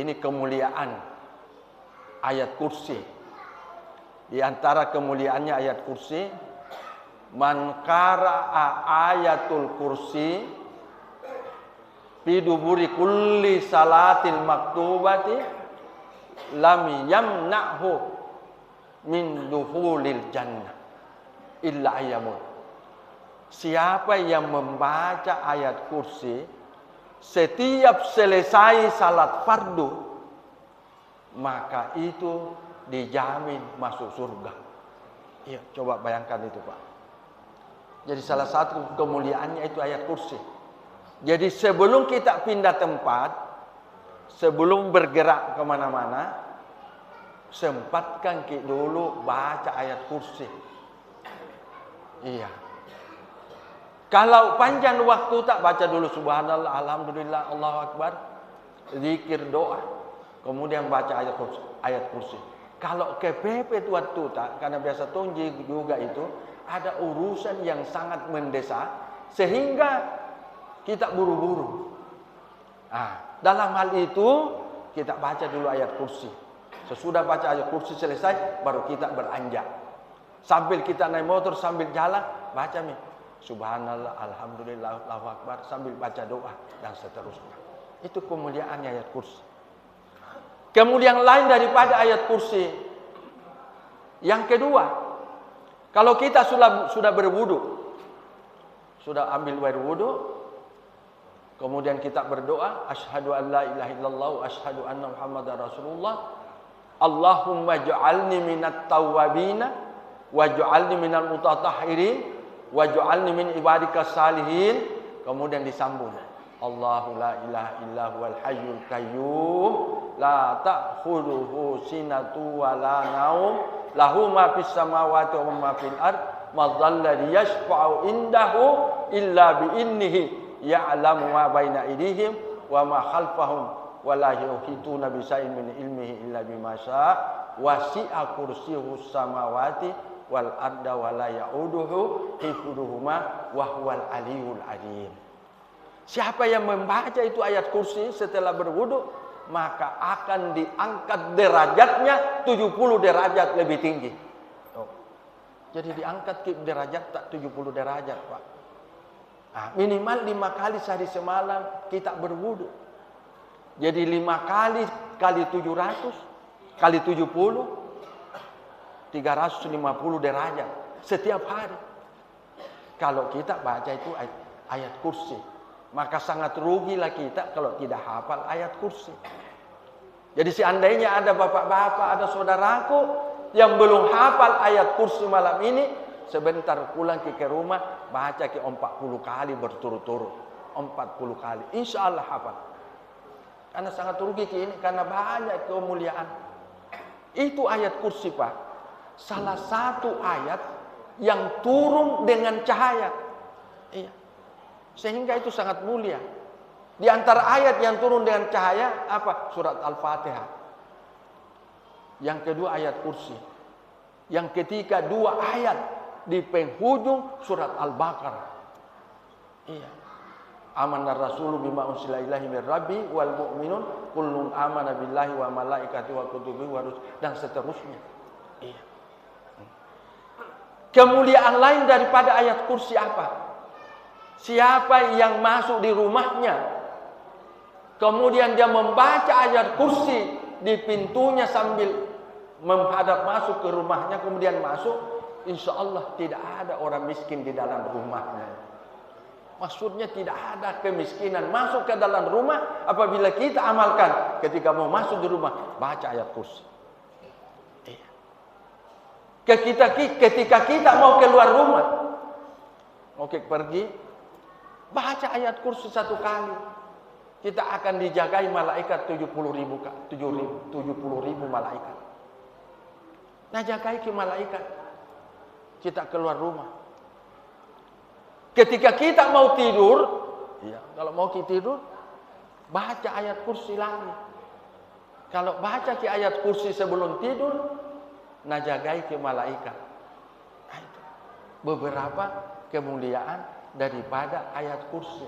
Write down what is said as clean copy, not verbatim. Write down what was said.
ini kemuliaan ayat kursi. Di antara kemuliaannya ayat kursi, man qara'a ayatul kursi fi duburi kulli salatil maktubati lam yamna'hu min dukhulil jannah illa ayyamut. Siapa yang membaca ayat kursi setiap selesai salat fardu, maka itu dijamin masuk surga. Iya, coba bayangkan itu, Pak. Jadi salah satu kemuliaannya itu ayat kursi. Jadi sebelum kita pindah tempat, sebelum bergerak kemana-mana, sempatkan kita dulu baca ayat kursi. Iya. Kalau panjang waktu tak baca dulu subhanallah, alhamdulillah, Allahu akbar, zikir doa, kemudian baca ayat kursi. Kalau kepepet waktu tak, karena biasa tonji juga itu ada urusan yang sangat mendesak sehingga kita buru-buru. Dalam hal itu kita baca dulu ayat kursi. Sesudah baca ayat kursi selesai, baru kita beranjak. Sambil kita naik motor, sambil jalan, baca nih. Subhanallah, alhamdulillah, Allahu akbar, sambil baca doa dan seterusnya. Itu kemuliaannya ayat kursi. Kemudian lain daripada ayat kursi. Yang kedua, kalau kita sudah berwudu, sudah ambil air wudu, kemudian kita berdoa, asyhadu an la ilaha illallah wa asyhadu anna muhammadar rasulullah. Allahumma ja'alni minat tawwabina waj'alni minal mutatahhirin waj'alni min ibadikas salihin. Kemudian disambung, Allahu la ilaha illa huwal hayyul qayyum la ta'khudhuhu sinatu wa la naum lahu ma fis samawati wa ma fil ard ma dzalladzi yashfa'u indahu illa bi idnihi ya'lamu ma baina aydihim wa ma khalfahum wa la yuhituna bi shay'in min ilmihi illa bima syaa wasi'a kursiyyuhus samawati wal arda wa la ya'uduhu hifdhuhuma wa huwal aliyul azim. Siapa yang membaca itu ayat kursi setelah berwudu, maka akan diangkat derajatnya 70 derajat lebih tinggi. Jadi diangkat derajat tak 70 derajat, Pak. Minimal 5 kali sehari semalam kita berwudu. Jadi 5 kali 700 kali 70 350 derajat setiap hari. Kalau kita baca itu ayat kursi, maka sangat rugilah kita kalau tidak hafal ayat kursi. Jadi seandainya ada bapak-bapak, ada saudaraku yang belum hafal ayat kursi malam ini, sebentar pulang ke rumah baca ke 40 kali berturut-turut. 40 kali, insya Allah hafal. Karena sangat rugi ke ini, karena banyak kemuliaan. Itu ayat kursi, Pak. Salah satu ayat yang turun dengan cahaya. Iya. Sehingga itu sangat mulia. Di antara ayat yang turun dengan cahaya apa? Surat Al-Fatihah. Yang kedua ayat kursi. Yang ketiga 2 ayat di penghujung surat Al-Baqarah. Iya. Amanar rasulu bima unsila ilahi min rabbi wal mu'minun kullun amana billahi wa malaikatihi wa kutubihi wa rusulihi dan seterusnya. Iya. Kemuliaan lain daripada ayat kursi apa? Siapa yang masuk di rumahnya, kemudian dia membaca ayat kursi di pintunya sambil menghadap masuk ke rumahnya, kemudian masuk, insya Allah tidak ada orang miskin di dalam rumahnya. Maksudnya tidak ada kemiskinan masuk ke dalam rumah apabila kita amalkan ketika mau masuk di rumah, baca ayat kursi. Ketika kita mau keluar rumah, mau pergi, baca ayat kursi 1 kali. Kita akan dijagai malaikat 70.000 malaikat. Nah, jagai ke malaikat. Kita keluar rumah. Ketika kita mau tidur, ya, kalau mau tidur, baca ayat kursi lagi. Kalau baca ke ayat kursi sebelum tidur, najagai ke malaikat. Nah, itu beberapa kemuliaan daripada ayat kursi.